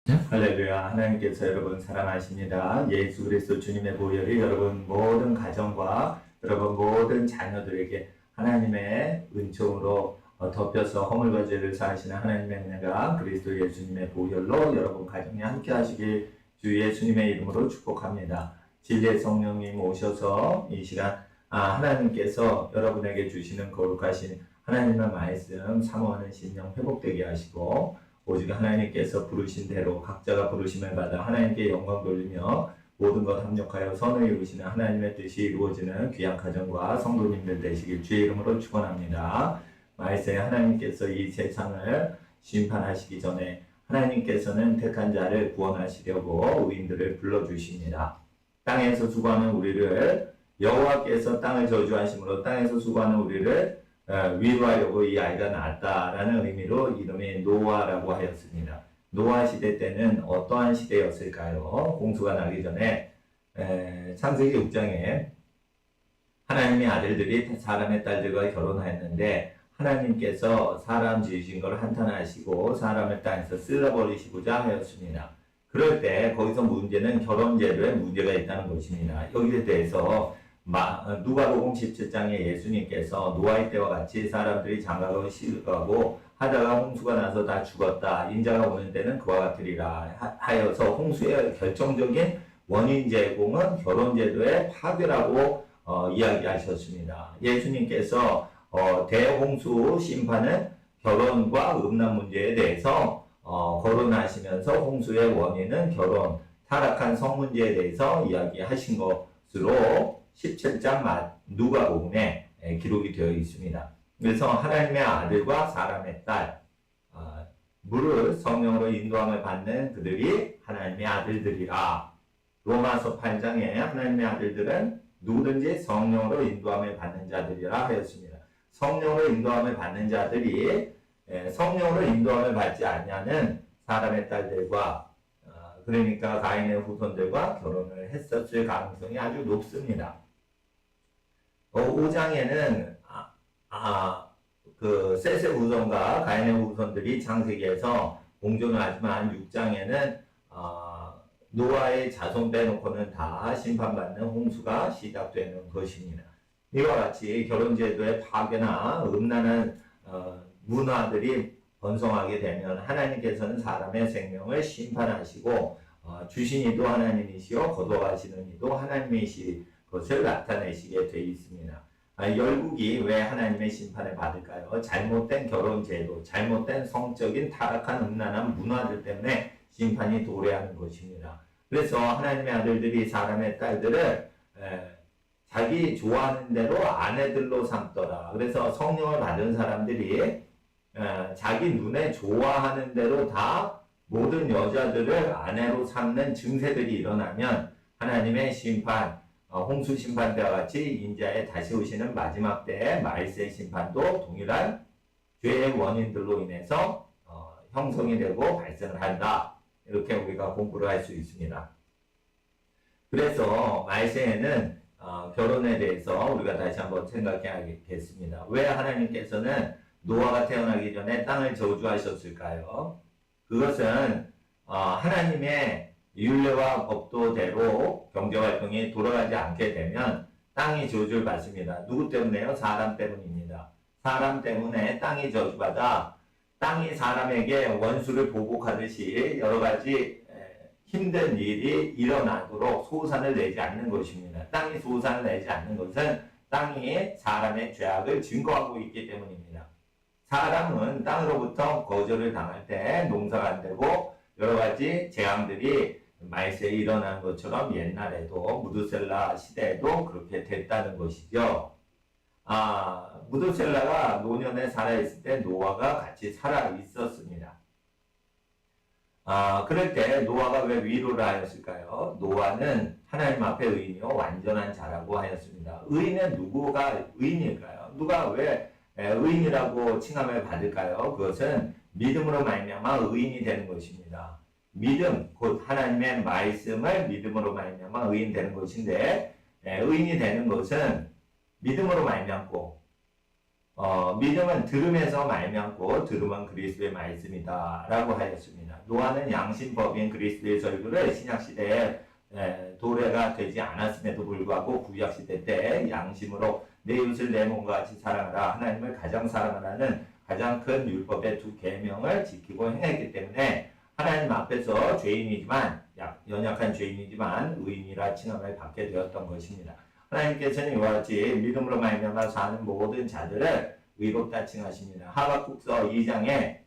할렐루야. 하나님께서 여러분 사랑하십니다. 예수 그리스도 주님의 보혈이 여러분 모든 가정과 여러분 모든 자녀들에게 하나님의 은총으로 덮여서 허물과 죄를 사하시는 하나님의 은혜가 그리스도 예수님의 보혈로 여러분 가정에 함께 하시길 주 예수님의 이름으로 축복합니다. 진리의 성령님 오셔서 이 시간 하나님께서 여러분에게 주시는 거룩하신 하나님의 말씀 사모하는 심령 회복되게 하시고 오직 하나님께서 부르신 대로 각자가 부르심을 받아 하나님께 영광 돌리며 모든 것 합력하여 선을 이루시는 하나님의 뜻이 이루어지는 귀한 가정과 성도님들 되시길 주의 이름으로 축원합니다. 말세에 하나님께서 이 세상을 심판하시기 전에 하나님께서는 택한 자를 구원하시려고 의인들을 불러주십니다. 땅에서 수고하는 우리를 여호와께서 땅을 저주하심으로 땅에서 수고하는 우리를 위로하려고 이 아이가 낳았다라는 의미로 이름이 노아라고 하였습니다. 노아 시대 때는 어떠한 시대였을까요? 홍수가 나기 전에 창세기 6장에 하나님의 아들들이 사람의 딸들과 결혼하였는데 하나님께서 사람 지으신 걸 한탄하시고 사람을 땅에서 쓸어버리시고자 하였습니다. 그럴 때 거기서 문제는 결혼제도에 문제가 있다는 것입니다. 여기에 대해서 누가복음 17장에 예수님께서 노아의 때와 같이 사람들이 장가가고 시집가고 하다가 홍수가 나서 다 죽었다. 인자가 오는 때는 그와 같으리라 하여서 홍수의 결정적인 원인 제공은 결혼제도의 파괴라고 이야기하셨습니다. 예수님께서 대홍수 심판은 결혼과 음란 문제에 대해서 거론하시면서 홍수의 원인은 결혼, 타락한 성 문제에 대해서 이야기하신 것으로 17장 누가복음에 기록이 되어 있습니다. 그래서 하나님의 아들과 사람의 딸, 물을 성령으로 인도함을 받는 그들이 하나님의 아들들이라. 로마서 8장에 하나님의 아들들은 누구든지 성령으로 인도함을 받는 자들이라 하였습니다. 성령으로 인도함을 받는 자들이 성령으로 인도함을 받지 않냐는 사람의 딸들과 그러니까 가인의 후손들과 결혼을 했었을 가능성이 아주 높습니다. 5장에는 그 셋의 후손과 가인의 후손들이 창세기에서 공존을 하지만 6장에는 노아의 자손 빼놓고는 다 심판받는 홍수가 시작되는 것입니다. 이와 같이 결혼제도의 파괴나 음란한 문화들이 번성하게 되면 하나님께서는 사람의 생명을 심판하시고 주신 이도 하나님이시요 거둬가시는 이도 하나님이시 것을 나타내시게 되어 있습니다. 열국이 왜 하나님의 심판을 받을까요? 잘못된 결혼제도, 잘못된 성적인 타락한 음란한 문화들 때문에 심판이 도래하는 것입니다. 그래서 하나님의 아들들이 사람의 딸들을 자기 좋아하는 대로 아내들로 삼더라. 그래서 성령을 받은 사람들이 자기 눈에 좋아하는 대로 다 모든 여자들을 아내로 삼는 증세들이 일어나면 하나님의 심판, 홍수 심판 때와 같이 인자에 다시 오시는 마지막 때의 말세 심판도 동일한 죄의 원인들로 인해서 형성이 되고 발생을 한다. 이렇게 우리가 공부를 할 수 있습니다. 그래서 말세에는 결혼에 대해서 우리가 다시 한번 생각해야겠습니다. 왜 하나님께서는 노아가 태어나기 전에 땅을 저주하셨을까요? 그것은 하나님의 율례와 법도대로 경제활동이 돌아가지 않게 되면 땅이 저주를 받습니다. 누구 때문에요? 사람 때문입니다. 사람 때문에 땅이 저주받아 땅이 사람에게 원수를 보복하듯이 여러 가지 힘든 일이 일어나도록 소산을 내지 않는 것입니다. 땅이 소산을 내지 않는 것은 땅이 사람의 죄악을 증거하고 있기 때문입니다. 사람은 땅으로부터 거절을 당할 때 농사가 안 되고 여러 가지 재앙들이 말세에 일어난 것처럼 옛날에도 무드셀라 시대에도 그렇게 됐다는 것이죠. 무드셀라가 노년에 살아있을 때 노아가 같이 살아 있었습니다. 그럴 때 노아가 왜 위로를 하였을까요? 노아는 하나님 앞에 의인이요 완전한 자라고 하였습니다. 의인은 누구가 의인일까요? 누가 왜 의인이라고 칭함을 받을까요? 그것은 믿음으로 말미암아 의인이 되는 것입니다. 믿음, 곧 하나님의 말씀을 믿음으로 말미암아 의인 되는 것인데 의인이 되는 것은 믿음으로 말미암고 믿음은 들음에서 말미암고 들음은 그리스도의 말씀이다 라고 하였습니다. 노아는 양심법인 그리스도의 절규를 신약시대에 도래가 되지 않았음에도 불구하고 구약시대 때 양심으로 내 이웃을 내 몸과 같이 사랑하라, 하나님을 가장 사랑하라는 가장 큰 율법의 두 계명을 지키고 행했기 때문에 하나님 앞에서 죄인이지만 연약한 죄인이지만 의인이라 칭함을 받게 되었던 것입니다. 하나님께서는 이와 같이 믿음으로 말미암아 사는 모든 자들을 의롭다 칭하십니다. 하박국서 2장에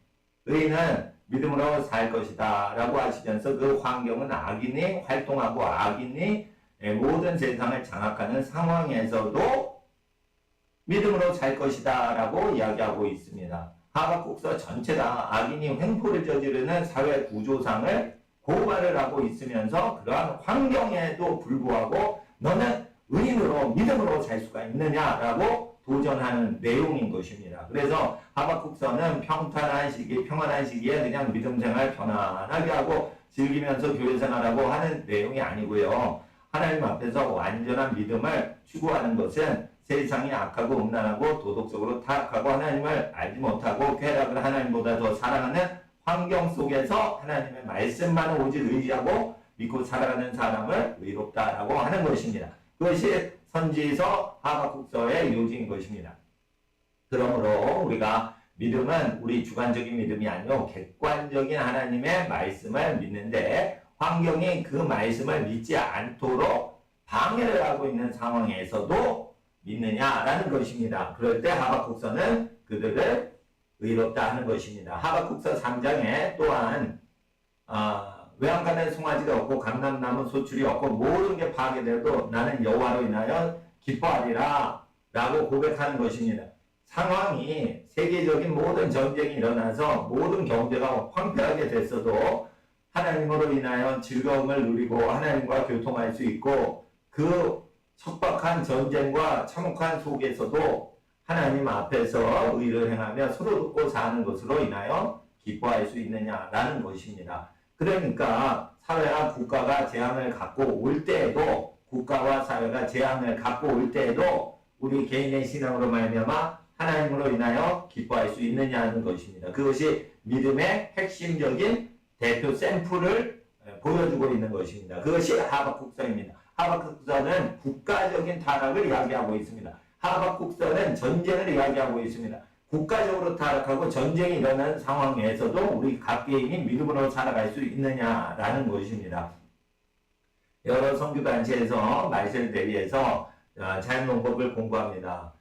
의인은 믿음으로 살 것이다 라고 하시면서 그 환경은 악인이 활동하고 악인이 모든 세상을 장악하는 상황에서도 믿음으로 살 것이다 라고 이야기하고 있습니다. 하박국서 전체가 악인이 횡포를 저지르는 사회 구조상을 고발을 하고 있으면서 그러한 환경에도 불구하고 너는 의인으로 믿음으로 살 수가 있느냐라고 도전하는 내용인 것입니다. 그래서 하박국서는 평안한 시기에 그냥 믿음 생활 편안하게 하고 즐기면서 교회 생활하고 하는 내용이 아니고요. 하나님 앞에서 완전한 믿음을 추구하는 것은 세상이 악하고 음란하고 도덕적으로 타락하고 하나님을 알지 못하고 쾌락을 하나님보다 더 사랑하는 환경 속에서 하나님의 말씀만 오직 의지하고 믿고 살아가는 사람을 의롭다라고 하는 것입니다. 그것이 선지서 하박국서의 요지인 것입니다. 그러므로 우리가 믿음은 우리 주관적인 믿음이 아니고 객관적인 하나님의 말씀을 믿는데 환경이 그 말씀을 믿지 않도록 방해를 하고 있는 상황에서도 믿느냐라는 것입니다. 그럴 때 하박국서는 그들을 의롭다 하는 것입니다. 하박국서 3장에 또한 외양간에 송아지가 없고 감람나무 소출이 없고 모든 게 파괴되어도 나는 여호와로 인하여 기뻐하리라 라고 고백하는 것입니다. 상황이 세계적인 모든 전쟁이 일어나서 모든 경제가 황폐하게 됐어도 하나님으로 인하여 즐거움을 누리고 하나님과 교통할 수 있고 그 척박한 전쟁과 참혹한 속에서도 하나님 앞에서 의를 행하며 서로 돕고 사는 것으로 인하여 기뻐할 수 있느냐라는 것입니다. 그러니까 사회와 국가가 재앙을 갖고 올 때에도 국가와 사회가 재앙을 갖고 올 때에도 우리 개인의 신앙으로 말미암아 하나님으로 인하여 기뻐할 수 있느냐는 것입니다. 그것이 믿음의 핵심적인 대표 샘플을 보여주고 있는 것입니다. 그것이 하박국서입니다. 하박국서는 국가적인 타락을 이야기하고 있습니다. 하박국서는 전쟁을 이야기하고 있습니다. 국가적으로 타락하고 전쟁이 일어나는 상황에서도 우리 각 개인이 믿음으로 살아갈 수 있느냐라는 것입니다. 여러 선교단체에서 말세를 대비해서 자연농법을 공부합니다.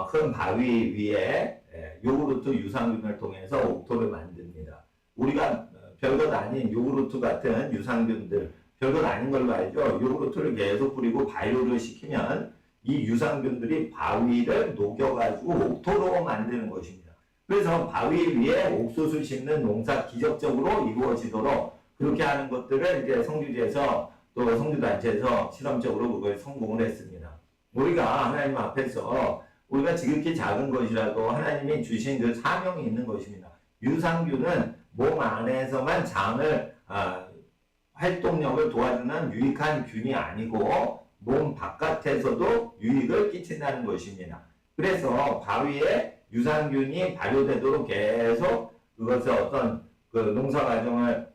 큰 바위 위에 요구르트 유산균을 통해서 옥토를 만듭니다. 우리가 별것 아닌 요구르트 같은 유산균들, 별것 아닌 걸로 알죠. 요구르트를 계속 뿌리고 발효를 시키면 이 유산균들이 바위를 녹여가지고 옥토로 만드는 것입니다. 그래서 바위 위에 옥수수 심는 농사 기적적으로 이루어지도록 그렇게 하는 것들을 이제 성주지에서 또 성주단체에서 실험적으로 그걸 성공을 했습니다. 우리가 하나님 앞에서 우리가 지극히 작은 것이라도 하나님이 주신 그 사명이 있는 것입니다. 유산균은 몸 안에서만 장을 활동력을 도와주는 유익한 균이 아니고 몸 바깥에서도 유익을 끼친다는 것입니다. 그래서 바위에 유산균이 발효되도록 계속 그것을 어떤 그 농사 과정을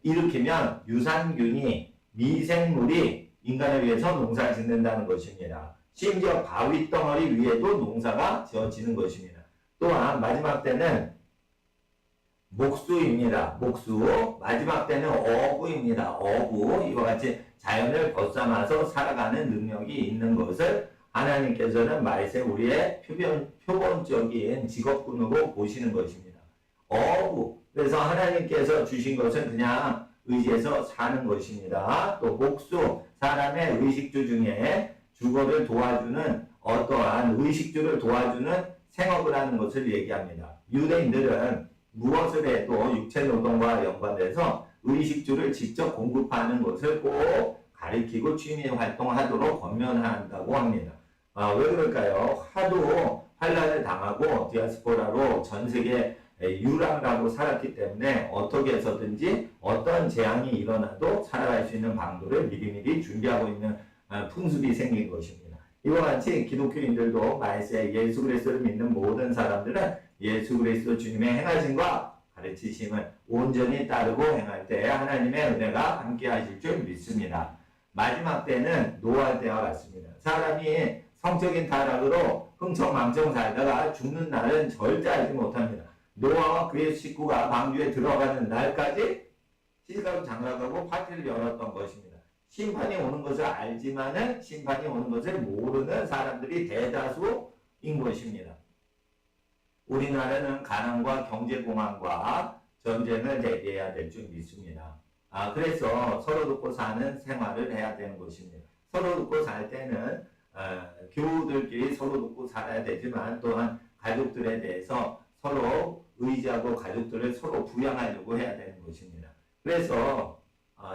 일으키면 유산균이 미생물이 인간을 위해서 농사를 짓는다는 것입니다. 심지어 바위 덩어리 위에도 농사가 지어지는 것입니다. 또한 마지막 때는 목수입니다. 목수. 마지막 때는 어부입니다. 어부. 이와 같이 자연을 벗삼아서 살아가는 능력이 있는 것을 하나님께서는 말세 우리의 표본적인 직업군으로 보시는 것입니다. 어부. 그래서 하나님께서 주신 것은 그냥 의지해서 사는 것입니다. 또 목수. 사람의 의식주 중에 주거를 도와주는 어떠한 의식주를 도와주는 생업을 하는 것을 얘기합니다. 유대인들은 무엇을 해도 육체 노동과 연관돼서 의식주를 직접 공급하는 것을 꼭 가리키고 취미 활동하도록 권면한다고 합니다. 왜 그럴까요? 하도 환란을 당하고 디아스포라로 전 세계 유랑하고 살았기 때문에 어떻게 해서든지 어떤 재앙이 일어나도 살아갈 수 있는 방도를 미리미리 준비하고 있는 풍습이 생긴 것입니다. 이와 같이 기독교인들도 말세 예수 그리스도를 믿는 모든 사람들은 예수 그리스도 주님의 행하심과 가르치심을 온전히 따르고 행할 때 하나님의 은혜가 함께 하실 줄 믿습니다. 마지막 때는 노아 때와 같습니다. 사람이 성적인 타락으로 흥청망청 살다가 죽는 날은 절대 알지 못합니다. 노아와 그의 식구가 방주에 들어가는 날까지 시가로 장가가고 파티를 열었던 것입니다. 심판이 오는 것을 알지만은 심판이 오는 것을 모르는 사람들이 대다수인 것입니다. 우리나라는 가난과 경제공황과 전쟁을 대비해야 될 줄 믿습니다. 그래서 서로 돕고 사는 생활을 해야 되는 것입니다. 서로 돕고 살 때는 교우들끼리 서로 돕고 살아야 되지만 또한 가족들에 대해서 서로 의지하고 가족들을 서로 부양하려고 해야 되는 것입니다. 그래서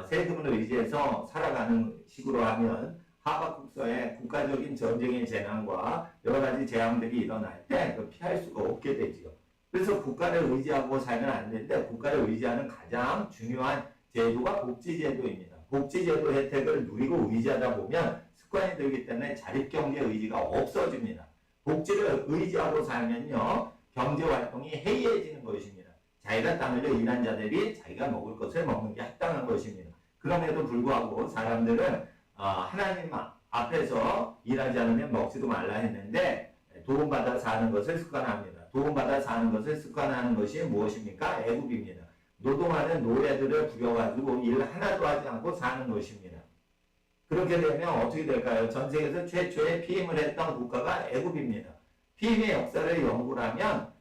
세금을 의지해서 살아가는 식으로 하면 하박국서에 국가적인 전쟁의 재난과 여러 가지 재앙들이 일어날 때 피할 수가 없게 되지요. 그래서 국가를 의지하고 살면 안 되는데 국가를 의지하는 가장 중요한 제도가 복지제도입니다. 복지제도 혜택을 누리고 의지하다 보면 습관이 들기 때문에 자립경제 의지가 없어집니다. 복지를 의지하고 살면요 경제활동이 해이해지는 것입니다. 자기가 땀 흘려 일한 자들이 자기가 먹을 것을 먹는 게 합당한 것입니다. 그럼에도 불구하고 사람들은 하나님 앞에서 일하지 않으면 먹지도 말라 했는데 도움받아 사는 것을 습관합니다. 도움받아 사는 것을 습관하는 것이 무엇입니까? 애굽입니다. 노동하는 노예들을 부려가지고 일 하나도 하지 않고 사는 것입니다. 그렇게 되면 어떻게 될까요? 전 세계에서 최초의 피임을 했던 국가가 애굽입니다. 피임의 역사를 연구하면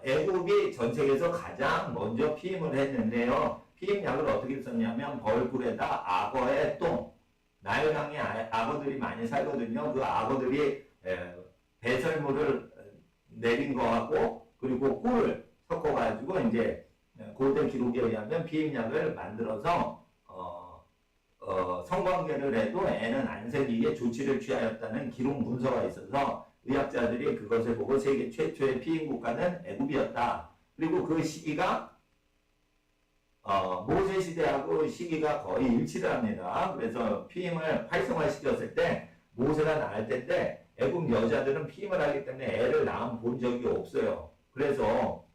애굽이 전 세계에서 가장 먼저 피임을 했는데요. 피임약을 어떻게 썼냐면 벌꿀에다 악어의 똥, 나일강에 악어들이 많이 살거든요. 그 악어들이 배설물을 내린 거하고 그리고 꿀을 섞어가지고 이제 고대 기록에 의하면 피임약을 만들어서 성관계를 해도 애는 안 생기게 조치를 취하였다는 기록 문서가 있어서 의학자들이 그것을 보고 세계 최초의 피임 국가는 애굽이었다. 그리고 그 시기가 모세 시대하고 시기가 거의 일치를 합니다. 그래서 피임을 활성화시켰을 때 모세가 낳을 때인데 애굽 여자들은 피임을 하기 때문에 애를 낳은 본 적이 없어요. 그래서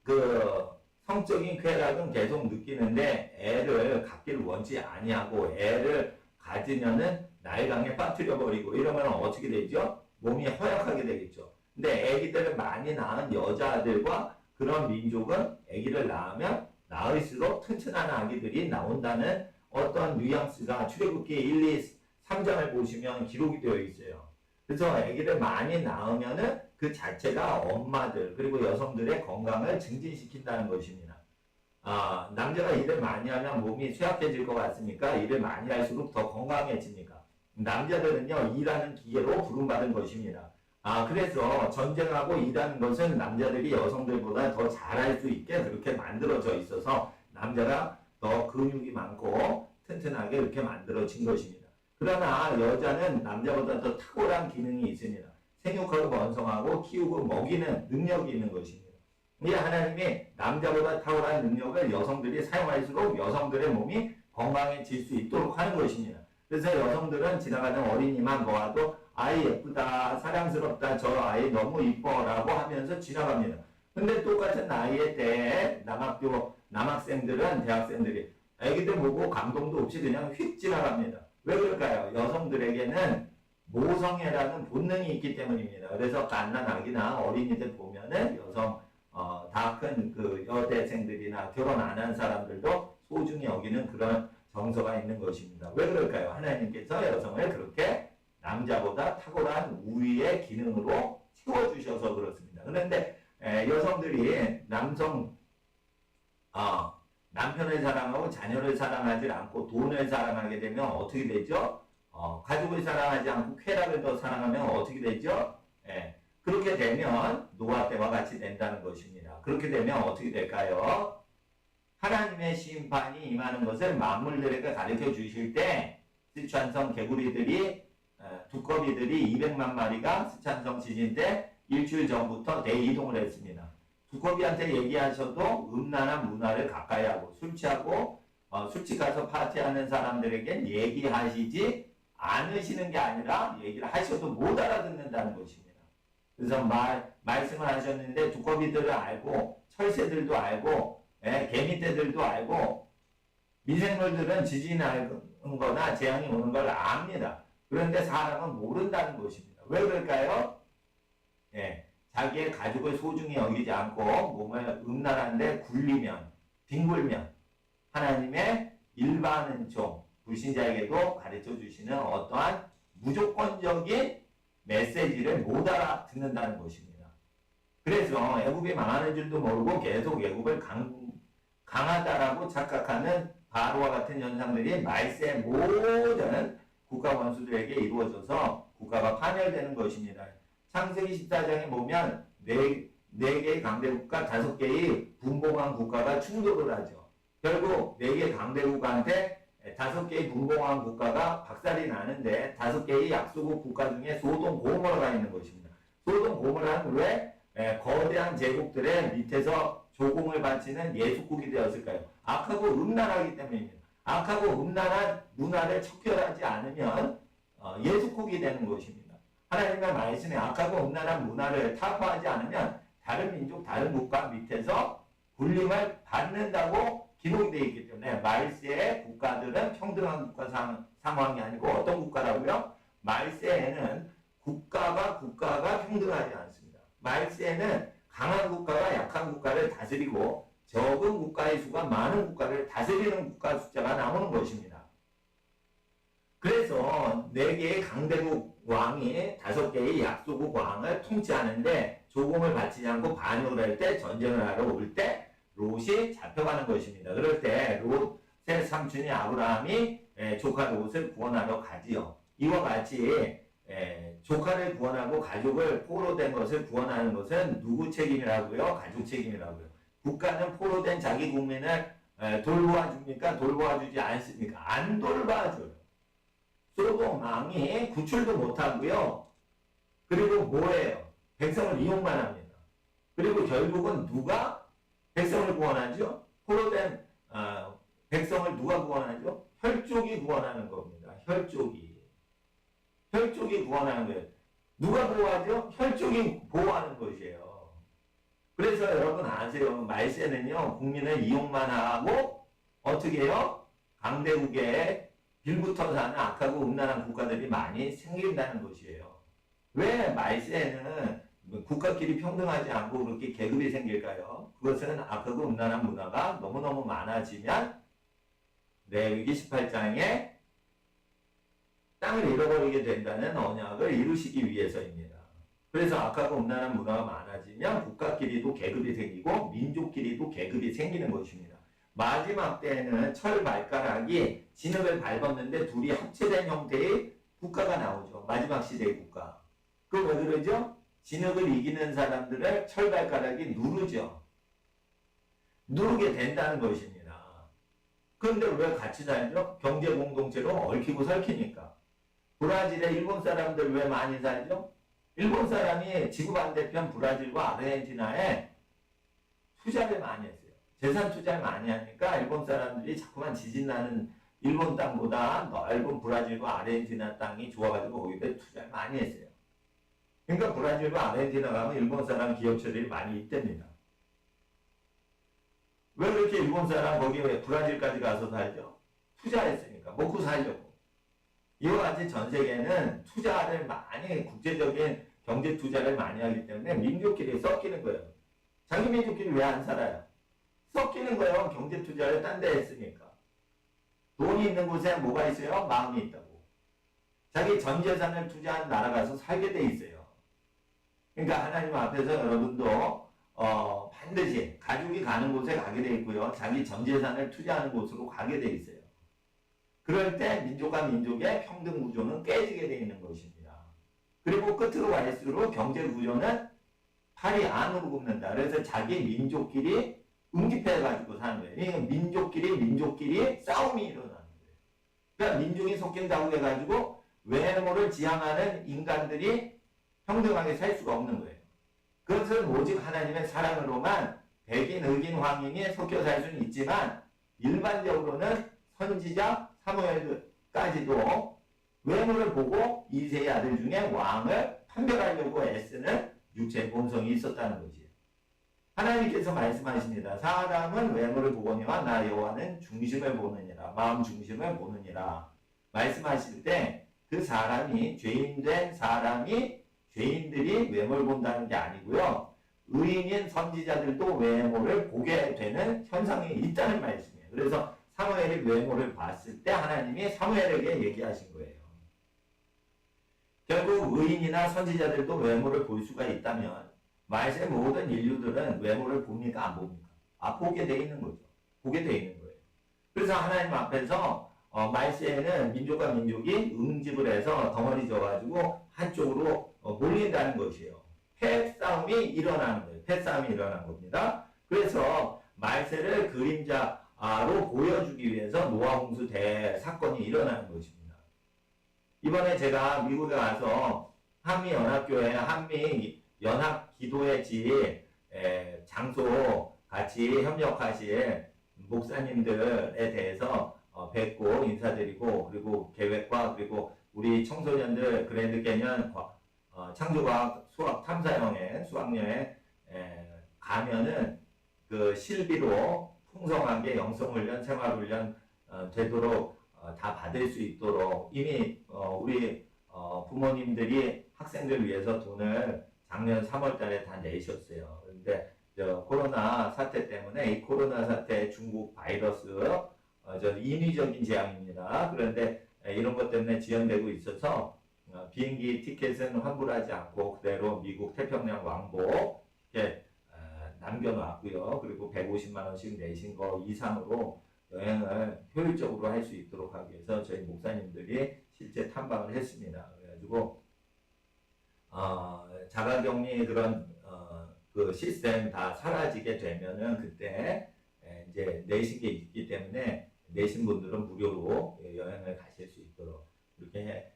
그 성적인 쾌락은 계속 느끼는데 애를 갖기를 원치 아니하고 애를 가지면은 나일강에 빠뜨려 버리고 이러면 어떻게 되죠? 몸이 허약하게 되겠죠. 근데 아기들을 많이 낳은 여자들과 그런 민족은 아기를 낳으면 낳을수록 튼튼한 아기들이 나온다는 어떤 뉘앙스가 출애굽기 1, 2, 3장을 보시면 기록이 되어 있어요. 그래서 아기를 많이 낳으면은 그 자체가 엄마들 그리고 여성들의 건강을 증진시킨다는 것입니다. 남자가 일을 많이 하면 몸이 쇠약해질 것 같습니까? 일을 많이 할수록 더 건강해집니까? 남자들은요 일하는 기계로 부름받은 것입니다. 그래서 전쟁하고 일하는 것은 남자들이 여성들보다 더 잘할 수 있게 그렇게 만들어져 있어서 남자가 더 근육이 많고 튼튼하게 이렇게 만들어진 것입니다. 그러나 여자는 남자보다 더 탁월한 기능이 있습니다. 생육하고 번성하고 키우고 먹이는 능력이 있는 것입니다. 이 하나님이 남자보다 탁월한 능력을 여성들이 사용할수록 여성들의 몸이 건강해질 수 있도록 하는 것입니다. 그래서 여성들은 지나가는 어린이만 보아도 아이 예쁘다, 사랑스럽다, 저 아이 너무 이뻐라고 하면서 지나갑니다. 근데 똑같은 나이에 때 남학생들은 대학생들이 애기들 보고 감동도 없이 그냥 휙 지나갑니다. 왜 그럴까요? 여성들에게는 모성애라는 본능이 있기 때문입니다. 그래서 갓난아기나 어린이들 보면은 여성 다 큰 그 여대생들이나 결혼 안 한 사람들도 소중히 여기는 그런 정서가 있는 것입니다. 왜 그럴까요? 하나님께서 여성을 그렇게 남자보다 탁월한 우위의 기능으로 채워주셔서 그렇습니다. 그런데 여성들이 남편을 사랑하고 자녀를 사랑하지 않고 돈을 사랑하게 되면 어떻게 되죠? 가족을 사랑하지 않고 쾌락을 더 사랑하면 어떻게 되죠? 그렇게 되면 노아 때와 같이 된다는 것입니다. 그렇게 되면 어떻게 될까요? 하나님의 심판이 임하는 것을 만물들에게 가르쳐 주실 때 스촨성 개구리들이 두꺼비들이 200만 마리가 스촨성 지진 때 일주일 전부터 대이동을 했습니다. 두꺼비한테 얘기하셔도 음란한 문화를 가까이 하고 술 취하고 술집 가서 파티하는 사람들에겐 얘기하시지 않으시는 게 아니라 얘기를 하셔도 못 알아듣는다는 것입니다. 그래서 말씀을 하셨는데 두꺼비들을 알고 철새들도 알고 개미떼들도 알고 미생물들은 지진이 나는 거나 재앙이 오는 걸 압니다. 그런데 사람은 모른다는 것입니다. 왜 그럴까요? 자기의 가족을 소중히 여기지 않고 몸을 음란한데 굴리면, 뒹굴면 하나님의 일반 은총, 불신자에게도 가르쳐 주시는 어떠한 무조건적인 메시지를 못 알아듣는다는 것입니다. 그래서 애굽이 망하는 줄도 모르고 계속 애굽을 강하다라고 착각하는 바로와 같은 현상들이 말세의 모든 국가 원수들에게 이루어져서 국가가 파멸되는 것입니다. 창세기 14장에 보면 네 개의 강대국과 5개의 분봉한 국가가 충돌을 하죠. 결국 4개의 강대국한테 5개의 분봉한 국가가 박살이 나는데 5개의 약소국 국가 중에 소돔 고모라가 있는 것입니다. 소돔 고모라는 왜 거대한 제국들의 밑에서 조공을 바치는 예수국이 되었을까요? 악하고 음란하기 때문입니다. 악하고 음란한 문화를 척결하지 않으면 예수국이 되는 것입니다. 하나님의 말씀에 악하고 음란한 문화를 타파하지 않으면 다른 민족, 다른 국가 밑에서 굴림을 받는다고 기록이 되어 있기 때문에 말세의 국가들은 평등한 국가 상황이 아니고 어떤 국가라고요? 말세에는 국가가 평등하지 않습니다. 말세에는 강한 국가가 약한 국가를 다스리고 적은 국가의 수가 많은 국가를 다스리는 국가 숫자가 나오는 것입니다. 그래서 4개의 강대국 왕이 5개의 약소국 왕을 통치하는데 조공을 바치지 않고 반역을 할 때, 전쟁을 하러 올 때 롯이 잡혀가는 것입니다. 그럴 때 롯의 삼촌이 아브라함이 조카 롯을 구원하러 가지요. 이와 같이 조카를 구원하고 가족을 포로된 것을 구원하는 것은 누구 책임이라고요? 가족 책임이라고요. 국가는 포로된 자기 국민을 돌보아줍니까? 돌보아주지 않습니까? 안 돌봐줘요. 소돔 왕이 구출도 못하고요. 그리고 뭐예요? 백성을 이용만 합니다. 그리고 결국은 누가 백성을 구원하죠? 포로된 백성을 누가 구원하죠? 혈족이 구원하는 겁니다. 혈족이 구원하는 거예요. 누가 보호하죠? 혈족이 보호하는 것이에요. 그래서 여러분 아세요? 말세는요, 국민을 이용만 하고 어떻게 해요? 강대국에 빌붙어 사는 악하고 음란한 국가들이 많이 생긴다는 것이에요. 왜 말세에는 국가끼리 평등하지 않고 그렇게 계급이 생길까요? 그것은 악하고 음란한 문화가 너무너무 많아지면 레위기 18장에 땅을 잃어버리게 된다는 언약을 이루시기 위해서입니다. 그래서 악하고 음란한 문화가 많아지면 국가끼리도 계급이 생기고 민족끼리도 계급이 생기는 것입니다. 마지막 때에는 철 발가락이 진흙을 밟았는데 둘이 합체된 형태의 국가가 나오죠. 마지막 시대의 국가. 그럼 왜 그러죠? 진흙을 이기는 사람들을 철 발가락이 누르죠. 누르게 된다는 것입니다. 그런데 왜 같이 살죠? 경제 공동체로 얽히고 설키니까. 브라질에 일본 사람들 왜 많이 살죠? 일본 사람이 지구 반대편 브라질과 아르헨티나에 투자를 많이 했어요. 재산 투자를 많이 하니까 일본 사람들이 자꾸만 지진 나는 일본 땅보다 넓은 브라질과 아르헨티나 땅이 좋아가지고 거기에 투자를 많이 했어요. 그러니까 브라질과 아르헨티나 가면 일본 사람 기업체들이 많이 있답니다. 왜 그렇게 일본 사람 거기에 브라질까지 가서 살죠? 투자했으니까 먹고 살려고. 이와 같이 전 세계는 투자를 많이 국제적인 경제 투자를 많이 하기 때문에 민족끼리 섞이는 거예요. 자기 민족끼리 왜 안 살아요? 섞이는 거예요. 경제 투자를 딴 데 했으니까. 돈이 있는 곳에 뭐가 있어요? 마음이 있다고. 자기 전 재산을 투자한 나라 가서 살게 돼 있어요. 그러니까 하나님 앞에서 여러분도 반드시 가족이 가는 곳에 가게 돼 있고요. 자기 전 재산을 투자하는 곳으로 가게 돼 있어요. 그럴 때 민족과 민족의 평등 구조는 깨지게 되어 있는 것입니다. 그리고 끝으로 갈수록 경제 구조는 팔이 안으로 굽는다. 그래서 자기 민족끼리 응집해가지고 사는 거예요. 민족끼리 싸움이 일어나는 거예요. 그러니까 민족이 섞인다고 해가지고 외모를 지향하는 인간들이 평등하게 살 수가 없는 거예요. 그것은 오직 하나님의 사랑으로만 백인, 흑인, 황인이 섞여 살 수는 있지만 일반적으로는 선지자 사무엘까지도 외모를 보고 이세의 아들 중에 왕을 판별하려고 애쓰는 육체의 본성이 있었다는 거지. 하나님께서 말씀하십니다. 사람은 외모를 보거니와 나 여호와는 중심을 보느니라. 마음 중심을 보느니라. 말씀하실 때 그 사람이 죄인된 사람이 죄인들이 외모를 본다는 게 아니고요. 의인인 선지자들도 외모를 보게 되는 현상이 있다는 말씀이에요. 그래서 사무엘이 외모를 봤을 때 하나님이 사무엘에게 얘기하신 거예요. 결국 의인이나 선지자들도 외모를 볼 수가 있다면 말세 모든 인류들은 외모를 봅니까? 안 봅니까? 보게 돼 있는 거죠. 보게 돼 있는 거예요. 그래서 하나님 앞에서 말세에는 민족과 민족이 응집을 해서 덩어리 져가지고 한쪽으로 몰린다는 것이에요. 패싸움이 일어나는 거예요. 패싸움이 일어난 겁니다. 그래서 말세를 그림자로 보여주기 위해서 노아 홍수 대사건이 일어나는 것입니다. 이번에 제가 미국에 가서 한미연합교회 한미연합기도회 장소 같이 협력하실 목사님들에 대해서 뵙고 인사드리고 그리고 계획과 그리고 우리 청소년들 그랜드 캐년 창조과학 수학 탐사여행 수학여행 가면은 그 실비로 풍성하게 영성훈련 생활훈련 되도록 다 받을 수 있도록 이미 우리 부모님들이 학생들 위해서 돈을 작년 3월 달에 다 내셨어요. 그런데 코로나 사태 때문에 이 코로나 사태 중국 바이러스 인위적인 재앙입니다. 그런데 이런 것 때문에 지연되고 있어서 비행기 티켓은 환불하지 않고 그대로 미국 태평양 왕복 이렇게 남겨놨고요. 그리고 150만 원씩 내신 거 이상으로 여행을 효율적으로 할 수 있도록 하기 위해서 저희 목사님들이 실제 탐방을 했습니다. 그래가지고 자가격리 그런 그 시스템 다 사라지게 되면은 그때 이제 내신 게 있기 때문에 내신 분들은 무료로 여행을 가실 수 있도록 이렇게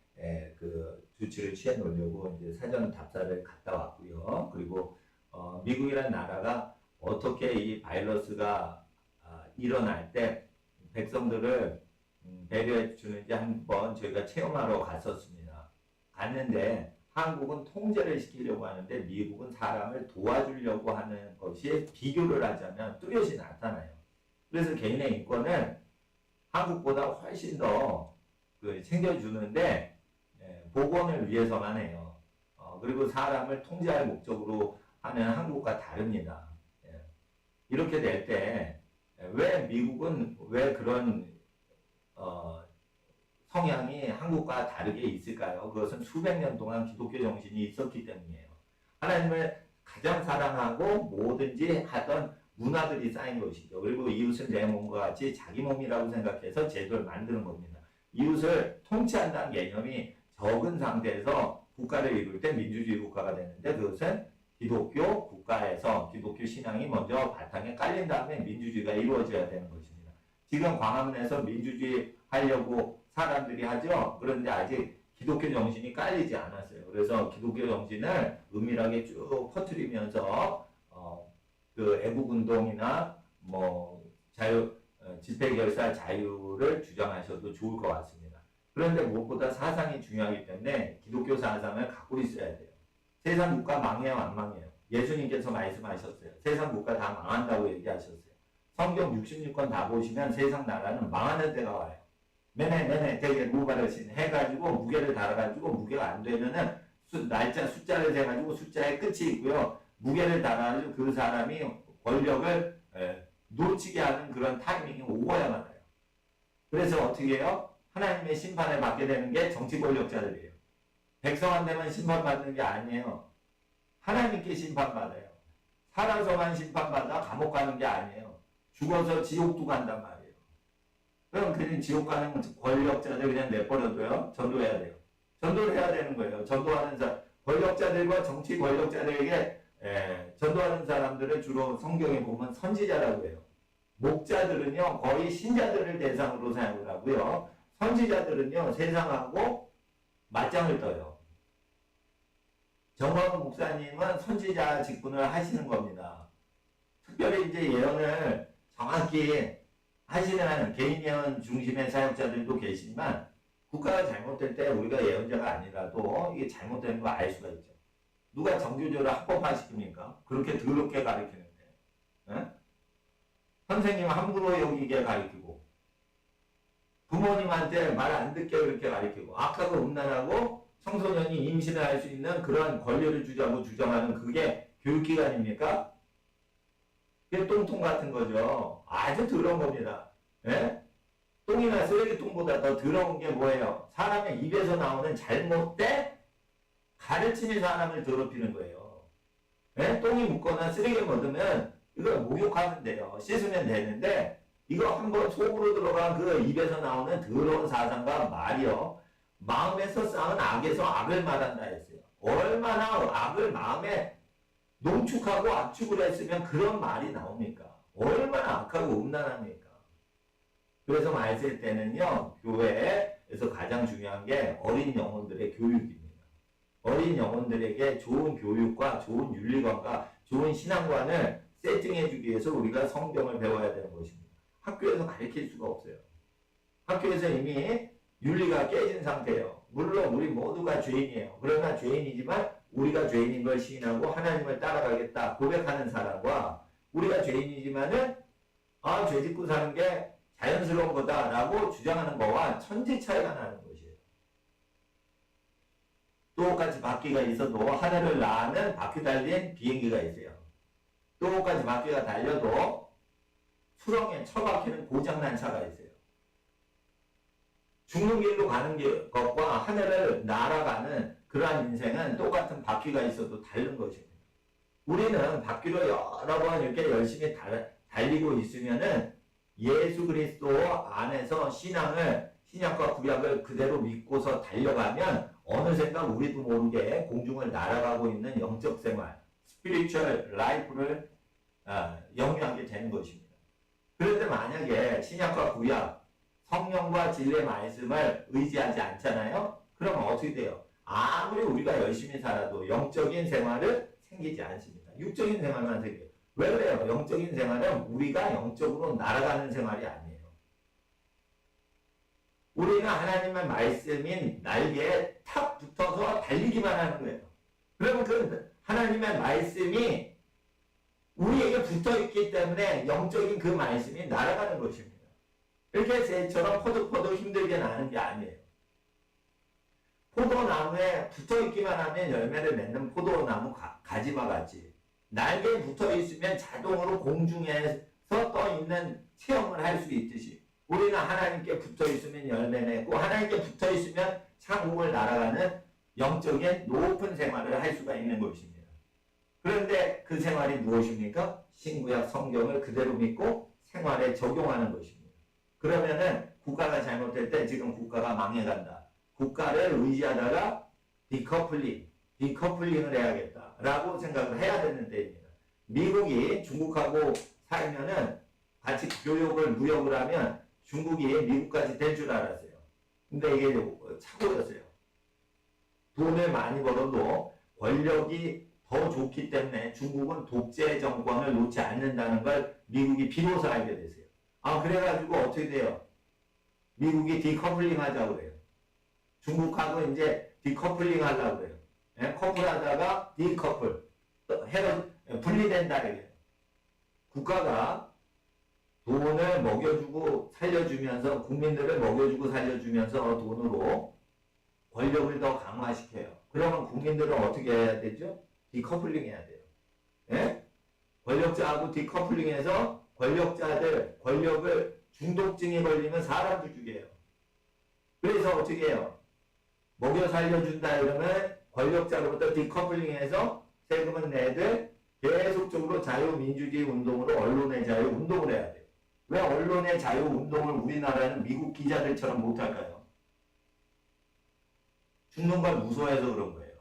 그 조치를 취해 놓으려고 이제 사전 답사를 갔다 왔고요. 그리고 미국이라는 나라가 어떻게 이 바이러스가 일어날 때 백성들을 배려해 주는지 한번 저희가 체험하러 갔었습니다. 갔는데 한국은 통제를 시키려고 하는데 미국은 사람을 도와주려고 하는 것이 비교를 하자면 뚜렷이 나타나요. 그래서 개인의 인권을 한국보다 훨씬 더 챙겨주는데 복원을 위해서만 해요. 그리고 사람을 통제할 목적으로 하는 한국과 다릅니다. 이렇게 될 때 왜 미국은 왜 그런 성향이 한국과 다르게 있을까요? 그것은 수백 년 동안 기독교 정신이 있었기 때문이에요. 하나님을 가장 사랑하고 뭐든지 하던 문화들이 쌓인 것이죠. 그리고 이웃은 내 몸과 같이 자기 몸이라고 생각해서 제도를 만드는 겁니다. 이웃을 통치한다는 개념이 적은 상태에서 국가를 이룰 때 민주주의 국가가 되는데 그것은 기독교 국가에서 기독교 신앙이 먼저 바탕에 깔린 다음에 민주주의가 이루어져야 되는 것입니다. 지금 광화문에서 민주주의 하려고 사람들이 하죠. 그런데 아직 기독교 정신이 깔리지 않았어요. 그래서 기독교 정신을 은밀하게 쭉 퍼뜨리면서 그 애국운동이나 집회결사 자유를 주장하셔도 좋을 것 같습니다. 그런데 무엇보다 사상이 중요하기 때문에 기독교 사상을 갖고 있어야 돼요. 세상 국가 망해요, 안 망해요? 예수님께서 말씀하셨어요. 세상 국가 다 망한다고 얘기하셨어요. 성경 66권 다 보시면 세상 나라는 망하는 때가 와요. 매매 되게 무바르신 해가지고 무게를 달아가지고 무게가 안 되면은 날짜 숫자를 재가지고 숫자에 끝이 있고요. 무게를 달아가지고 그 사람이 권력을 놓치게 하는 그런 타이밍이 오고야만 해요. 그래서 어떻게 해요? 하나님의 심판을 받게 되는 게 정치 권력자들이에요. 백성한테만 심판받는 게 아니에요. 하나님께 심판받아요. 살아서만 심판받아 감옥 가는 게 아니에요. 죽어서 지옥도 간단 말이에요. 그럼 그냥 지옥 가는 권력자들 그냥 내버려둬요? 전도해야 돼요. 전도를 해야 되는 거예요. 전도하는 사람, 권력자들과 정치 권력자들에게 전도하는 사람들을 주로 성경에 보면 선지자라고 해요. 목자들은요 거의 신자들을 대상으로 사용을 하고요. 선지자들은요 세상하고 맞짱을 떠요. 정광훈 목사님은 선지자 직분을 하시는 겁니다. 특별히 이제 예언을 정확히 하시는 개인 예언 중심의 사역자들도 계시지만 국가가 잘못될 때 우리가 예언자가 아니라도 이게 잘못되는 거 알 수가 있죠. 누가 정규적으로 합법화시킵니까? 그렇게 더럽게 가르치는데. 에? 선생님 함부로 여기게 가르치고 부모님한테 말 안 듣게 그렇게 가르치고 악하고 음란하고 청소년이 임신을 할 수 있는 그러한 권리를 주자고 주장하는 그게 교육기관입니까? 그게 똥통 같은 거죠. 아주 더러운 겁니다. 예? 똥이나 쓰레기통보다 더 더러운 게 뭐예요? 사람의 입에서 나오는 잘못된 가르침이 사람을 더럽히는 거예요. 예? 똥이 묻거나 쓰레기 묻으면 이걸 목욕하면 돼요. 씻으면 되는데 이거 한번 속으로 들어간 그 입에서 나오는 더러운 사상과 말이요. 마음에서 쌓은 악에서 악을 말한다 했어요. 얼마나 악을 마음에 농축하고 압축을 했으면 그런 말이 나옵니까? 얼마나 악하고 음란합니까? 그래서 말씀 때는요, 교회에서 가장 중요한 게 어린 영혼들의 교육입니다. 어린 영혼들에게 좋은 교육과 좋은 윤리관과 좋은 신앙관을 세팅해주기 위해서 우리가 성경을 배워야 되는 것입니다. 학교에서 가르칠 수가 없어요. 학교에서 이미 윤리가 깨진 상태예요. 물론 우리 모두가 죄인이에요. 그러나 죄인이지만 우리가 죄인인 걸 시인하고 하나님을 따라가겠다 고백하는 사람과 우리가 죄인이지만은 죄 짓고 사는 게 자연스러운 거다라고 주장하는 거와 천지 차이가 나는 것이에요. 똑같이 바퀴가 있어도 하늘을 나는 바퀴 달린 비행기가 있어요. 똑같이 바퀴가 달려도 수렁에 처박히는 고장난 차가 있어요. 죽는 길로 가는 것과 하늘을 날아가는 그러한 인생은 똑같은 바퀴가 있어도 다른 것입니다. 우리는 바퀴로 여러 번 이렇게 열심히 달리고 있으면은 예수 그리스도 안에서 신약과 구약을 그대로 믿고서 달려가면 어느샌가 우리도 모르게 공중을 날아가고 있는 영적 생활, 스피리추얼 라이프를 영위하게 되는 것입니다. 그런데 만약에 신약과 구약, 성령과 진리의 말씀을 의지하지 않잖아요? 그럼 어떻게 돼요? 아무리 우리가 열심히 살아도 영적인 생활은 생기지 않습니다. 육적인 생활만 생겨요. 왜 그래요? 영적인 생활은 우리가 영적으로 날아가는 생활이 아니에요. 우리는 하나님의 말씀인 날개에 탁 붙어서 달리기만 하는 거예요. 그러면 그 하나님의 말씀이 우리에게 붙어있기 때문에 영적인 그 말씀이 날아가는 것입니다. 이렇게 새처럼 포득포득 힘들게 나는 게 아니에요. 포도나무에 붙어있기만 하면 열매를 맺는 포도나무 가지마 같이 날개에 붙어있으면 자동으로 공중에서 떠있는 체험을 할 수 있듯이 우리는 하나님께 붙어있으면 열매 맺고 하나님께 붙어있으면 천국을 날아가는 영적인 높은 생활을 할 수가 있는 것입니다. 그런데 그 생활이 무엇입니까? 신구약 성경을 그대로 믿고 생활에 적용하는 것입니다. 그러면은 국가가 잘못될 때 지금 국가가 망해간다. 국가를 의지하다가 디커플링을 해야겠다라고 생각을 해야 되는 때입니다. 미국이 중국하고 살면은 같이 교역을 무역을 하면 중국이 미국까지 될 줄 알았어요. 근데 이게 착오였어요. 돈을 많이 벌어도 권력이 더 좋기 때문에 중국은 독재 정권을 놓지 않는다는 걸 미국이 비로소 알게 됐어요. 그래가지고 어떻게 돼요? 미국이 디커플링 하자고 그래요. 중국하고 이제 디커플링 하려고 그래요. 커플하다가 디커플. 분리된다 그래요. 국가가 돈을 먹여주고 살려주면서 국민들을 먹여주고 살려주면서 돈으로 권력을 더 강화시켜요. 그러면 국민들은 어떻게 해야 되죠? 디커플링 해야 돼요. 예? 권력자하고 디커플링해서 권력자들 권력을 중독증이 걸리면 사람도 죽여요. 그래서 어떻게 해요? 먹여 살려준다 이러면 권력자로부터 디커플링해서 세금은 내들 계속적으로 자유민주주의 운동으로 언론의 자유 운동을 해야 돼요. 왜 언론의 자유 운동을 우리나라는 미국 기자들처럼 못할까요? 죽는 걸 무서워해서 그런 거예요.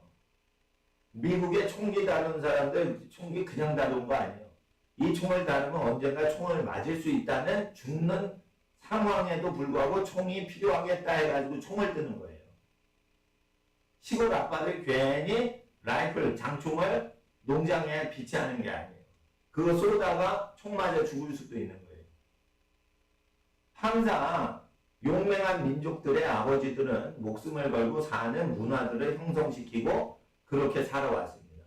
미국의 총기 다룬 사람들 총기 그냥 다룬 거 아니에요. 이 총을 다루면 언젠가 총을 맞을 수 있다는 죽는 상황에도 불구하고 총이 필요하겠다 해가지고 총을 뜨는 거예요. 시골 아빠들 괜히 라이플, 장총을 농장에 비치하는 게 아니에요. 그거 쏘다가 총 맞아 죽을 수도 있는 거예요. 항상 용맹한 민족들의 아버지들은 목숨을 걸고 사는 문화들을 형성시키고 그렇게 살아왔습니다.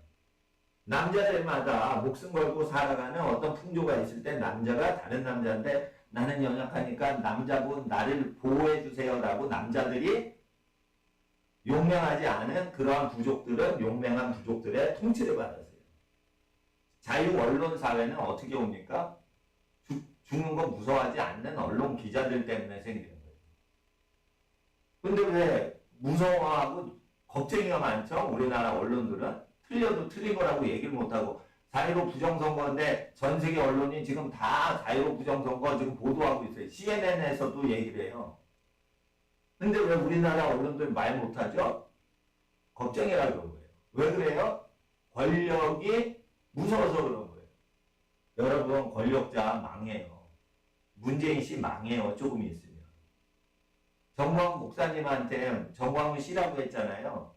남자들마다 목숨 걸고 살아가는 어떤 풍조가 있을 때 남자가 다른 남자인데 나는 연약하니까 남자분 나를 보호해주세요라고 남자들이 용맹하지 않은 그러한 부족들은 용맹한 부족들의 통치를 받았어요. 자유 언론 사회는 어떻게 옵니까? 죽는 거 무서워하지 않는 언론 기자들 때문에 생기는 거예요. 근데 왜 무서워하고 겁쟁이가 많죠? 우리나라 언론들은 틀려도 틀린 거라고 얘기를 못하고 4.15 부정선거인데 전 세계 언론이 지금 다 4.15 부정선거 지금 보도하고 있어요. CNN에서도 얘기를 해요. 근데 왜 우리나라 언론들 말 못하죠? 겁쟁이라고 그런 거예요. 왜 그래요? 권력이 무서워서 그런 거예요. 여러분 권력자 망해요. 문재인 씨 망해요. 조금 있으면. 정광훈 목사님한테 정광훈 씨라고 했잖아요.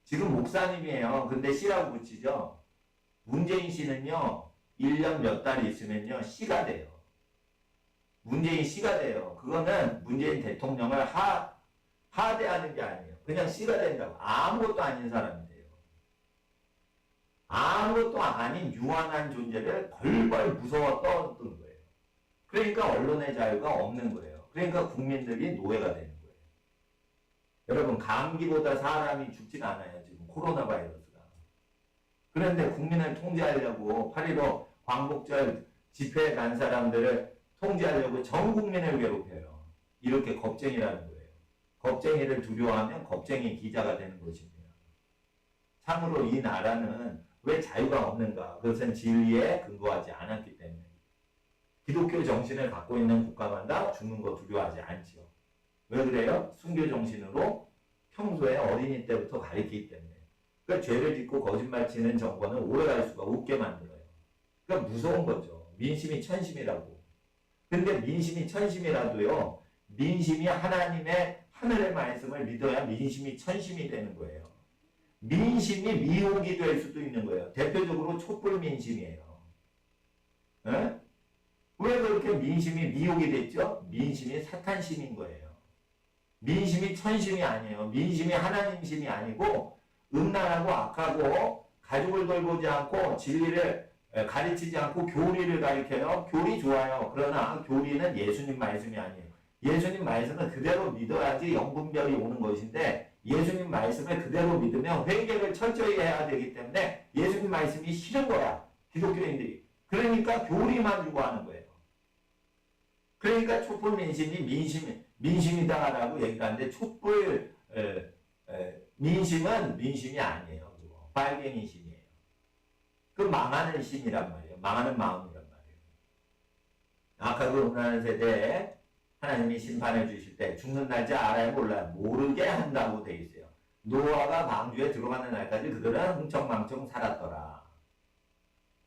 지금 목사님이에요. 근데 씨라고 붙이죠. 문재인 씨는요. 1년 몇 달 있으면요. 씨가 돼요. 문재인 씨가 돼요. 그거는 문재인 대통령을 하대하는 게 아니에요. 그냥 씨가 된다고. 아무것도 아닌 사람이 돼요. 아무것도 아닌 유한한 존재를 벌벌 무서워 떠드는 거예요. 그러니까 언론의 자유가 없는 거예요. 그러니까 국민들이 노예가 되는 거예요. 여러분 감기보다 사람이 죽진 않아요. 지금 코로나 바이러스가. 그런데 국민을 통제하려고 8.15 광복절 집회에 간 사람들을 통제하려고 전 국민을 괴롭혀요. 이렇게 겁쟁이라는 거예요. 겁쟁이를 두려워하면 겁쟁이 기자가 되는 것입니다. 참으로 이 나라는 왜 자유가 없는가? 그것은 진리에 근거하지 않았기 때문에. 기독교 정신을 갖고 있는 국가마다 죽는 거 두려워하지 않죠. 왜 그래요? 순교 정신으로 평소에 어린이 때부터 가르치기 때문에. 그러니까 죄를 짓고 거짓말 치는 정권은 오래갈 수가 없게 만들어요. 그러니까 무서운 거죠. 민심이 천심이라고. 근데 민심이 천심이라도요. 민심이 하나님의 하늘의 말씀을 믿어야 민심이 천심이 되는 거예요. 민심이 미혹이 될 수도 있는 거예요. 대표적으로 촛불 민심이에요. 에? 왜 그렇게 민심이 미혹이 됐죠? 민심이 사탄심인 거예요. 민심이 천심이 아니에요. 민심이 하나님심이 아니고 음란하고 악하고 가족을 돌보지 않고 진리를 가르치지 않고 교리를 가르쳐요. 교리 좋아요. 그러나 교리는 예수님 말씀이 아니에요. 예수님 말씀을 그대로 믿어야지 영분별이 오는 것인데 예수님 말씀을 그대로 믿으면 회개를 철저히 해야 되기 때문에 예수님 말씀이 싫은 거야. 기독교인들이. 그러니까 교리만 요구하는 거예요. 그러니까 촛불 민심이다라고 얘기하는데 촛불 민심은 민심이 아니에요. 그거. 빨갱이 심이에요. 그 망하는 심이란 말이에요. 망하는 마음이란 말이에요. 악하고 음란한 세대에 하나님이 심판해 주실 때 죽는 날짜 알아야 몰라요. 모르게 한다고 돼 있어요. 노아가 방주에 들어가는 날까지 그들은 흥청망청 살았더라.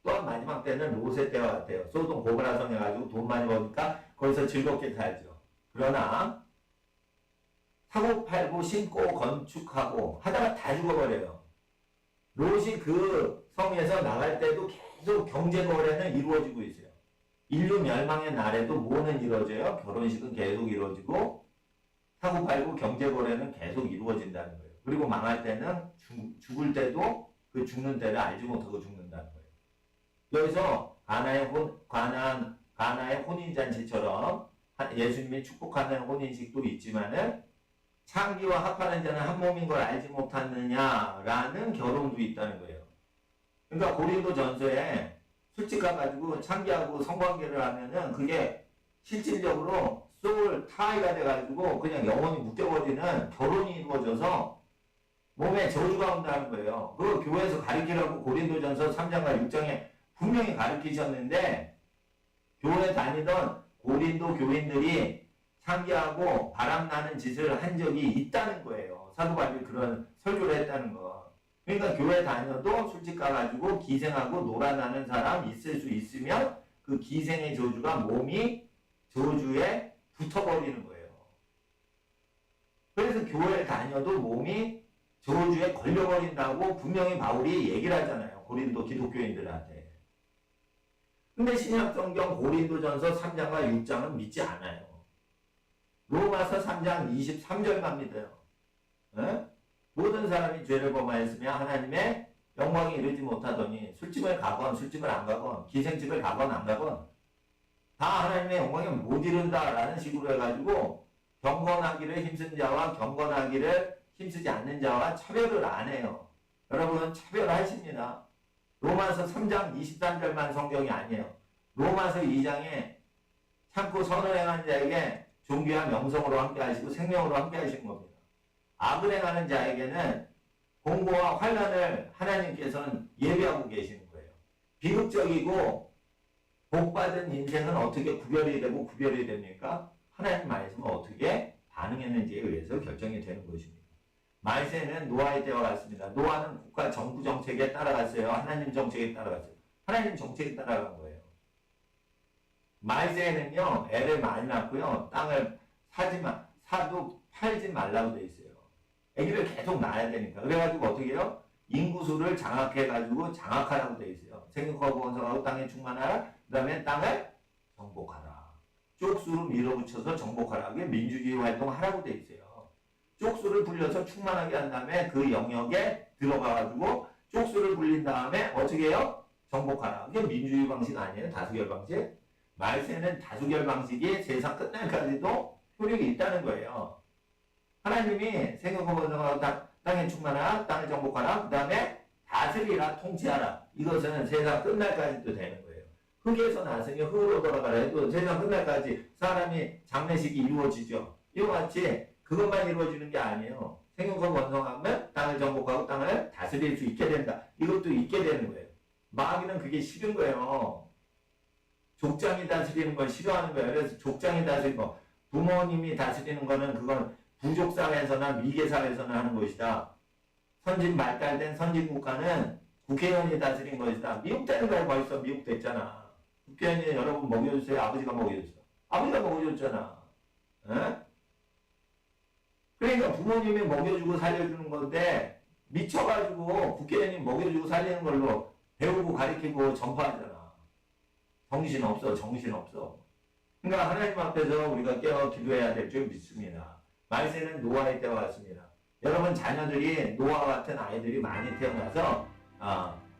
또한 마지막 때는 롯의 때와 같아요. 소돔 고모라 성 해가지고 돈 많이 버니까 거기서 즐겁게 살죠. 그러나 사고 팔고 심고 건축하고 하다가 다 죽어버려요. 롯이 그 성에서 나갈 때도 계속 경제 거래는 이루어지고 있어요. 인류 멸망의 날에도 뭐는 이루어져요? 결혼식은 계속 이루어지고 사고 팔고 경제 거래는 계속 이루어진다는 거예요. 그리고 망할 때는 죽을 때도 그 죽는 때를 알지 못하고 죽는다는 거예요. 여기서 가나의 혼인잔치처럼 예수님이 축복하는 혼인식도 있지만은 창기와 합하는 자는 한 몸인 걸 알지 못하느냐라는 결혼도 있다는 거예요. 그러니까 고린도 전서에 술집 가가지고 창기하고 성관계를 하면은 그게 실질적으로 소울 타이가 돼가지고 그냥 영혼이 묶여버리는 결혼이 이루어져서 몸에 저주가 온다는 거예요. 그 교회에서 가르치라고 고린도전서 3장과 6장에 분명히 가르치셨는데 교회 다니던 고린도 교인들이 창기하고 바람나는 짓을 한 적이 있다는 거예요. 사도 바울이 그런 설교를 했다는 거. 그러니까 교회 다녀도 술집 가가지고 기생하고 놀아나는 사람 있을 수 있으면 그 기생의 저주가 몸이 저주에 붙어버리는 거예요. 그래서 교회 다녀도 몸이 저주에 걸려버린다고 분명히 바울이 얘기를 하잖아요. 고린도 기독교인들한테. 근데 신약성경 고린도전서 3장과 6장은 믿지 않아요. 로마서 3장 23절만 믿어요. 모든 사람이 죄를 범하였으며 하나님의 영광에 이르지 못하더니 술집을 가건 술집을 안 가건 기생집을 가건 안 가건 다 하나님의 영광에 못 이룬다라는 식으로 해가지고 경건하기를 힘쓴 자와 경건하기를 힘쓰지 않는 자와 차별을 안 해요. 여러분 차별하십니다. 로마서 3장 23절만 성경이 아니에요. 로마서 2장에 참고 선을 행하는 자에게 존귀와 명성으로 함께 하시고 생명으로 함께 하시는 겁니다. 악을 행하는 자에게는 공고와 환난을 하나님께서는 예비하고 계시는 거예요. 비극적이고 복받은 인생은 어떻게 구별이 되고 구별이 됩니까? 하나님 말씀은 어떻게 반응했는지에 의해서 결정이 되는 것입니다. 말세는 노아의 때와 같습니다. 노아는 국가 정부 정책에 따라갔어요. 하나님 정책에 따라갔어요. 하나님 정책에 따라간 거예요. 말세에는요, 애를 많이 낳고요, 땅을 사도 팔지 말라고 돼 있어요. 애기를 계속 낳아야 되니까. 그래가지고 어떻게 해요? 인구수를 장악해가지고 장악하라고 돼 있어요. 생육하고 번성하고 땅에 충만하라. 그 다음에 땅을 정복하라. 쪽수로 밀어붙여서 정복하라. 그게 민주주의 활동하라고 돼 있어요. 쪽수를 불려서 충만하게 한 다음에 그 영역에 들어가가지고 쪽수를 불린 다음에 어떻게 해요? 정복하라. 그게 민주주의 방식 아니에요? 다수결 방식? 말세는 다수결 방식이 세상 끝날까지도 효력이 있다는 거예요. 하나님이 생육하고 번성하고 땅에 충만하라, 땅을 정복하라, 그 다음에 다스리라, 통치하라. 이것은 세상 끝날까지도 되는 거예요. 흙에서 났으니 흙으로 돌아가라 해도 세상 끝날까지 사람이 장례식이 이루어지죠. 이와 같이 그것만 이루어지는 게 아니에요. 생육하고 번성하면 땅을 정복하고 땅을 다스릴 수 있게 된다. 이것도 있게 되는 거예요. 마귀는 그게 싫은 거예요. 족장이 다스리는 걸 싫어하는 거예요. 그래서 족장이 다스리는 거, 부모님이 다스리는 거는 그건 부족 사회에서나 미개 사회에서나 하는 것이다. 선진 발달된 선진 국가는 국회의원이 다스린 것이다. 미국되는 거야 벌써 미국됐잖아. 국회의원이 여러분 먹여주세요. 아버지가 먹여줬어. 아버지가 먹여줬잖아. 에? 그러니까 부모님이 먹여주고 살려주는 건데 미쳐가지고 국회의원이 먹여주고 살리는 걸로 배우고 가르치고 전파하잖아. 정신없어. 정신없어. 그러니까 하나님 앞에서 우리가 깨어 기도해야 될 줄 믿습니다. 말세는 노아의 때와 같습니다. 여러분 자녀들이 노아와 같은 아이들이 많이 태어나서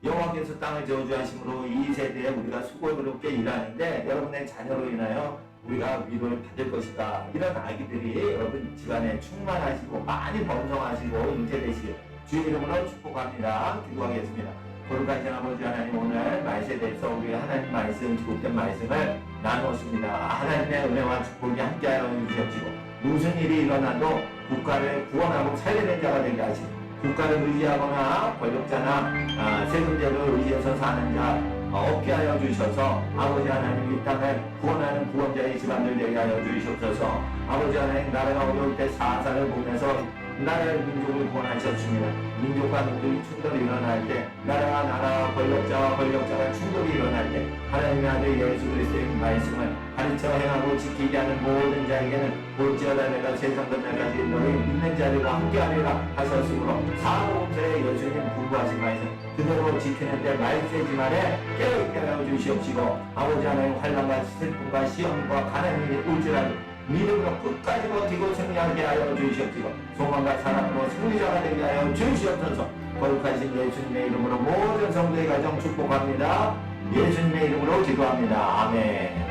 여호와께서 땅을 저주하심으로 이 세대에 우리가 수고롭게 일하는데 여러분의 자녀로 인하여 우리가 위로를 받을 것이다. 이런 아기들이 여러분 집안에 충만하시고 많이 번성하시고 잉태되시길 주의 이름으로 축복합니다. 기도하겠습니다. 거룩하신 아버지 하나님, 오늘 말세에 대해서 우리 하나님 말씀, 기록된 말씀을 나누었습니다. 하나님의 은혜와 축복이 함께하여 주시옵시고 무슨 일이 일어나도 국가를 구원하고 살리는 자가 되게 하시고 국가를 의지하거나 권력자나 세금제를 의지해서 사는 자 없게 하여 주셔서 아버지 하나님 이 땅을 구원하는 구원자의 집안들 되게 하여 주시옵소서. 아버지 하나님, 나라가 어려울 때 사사를 보내서 나라의 민족을 구원하셨습니다. 민족과 민족이 충돌이 일어날 때, 나라와 권력자와 권력자가 충돌이 일어날 때 하나님의 아들 예수 그리스도의 말씀을 가르쳐 행하고 지키게 하는 모든 자에게는 볼지어다 내가 세상 끝날까지 너희 믿는 자들과 함께하리라 하셨으므로 사고봉사에 예수님 분부하신 말씀 그대로 지키는 때 말세지만에 깨어있게 하여 주시옵시고 아버지 하나님 환난과 슬픔과 시험과 가난이 올지라도 믿음으로 끝까지 버티고 승리하게 하여 주시옵시고 소망과 사랑으로 승리자가 되게 하여 주시옵소서. 거룩하신 예수님의 이름으로 모든 성도의 가정 축복합니다. 예수님의 이름으로 기도합니다. 아멘.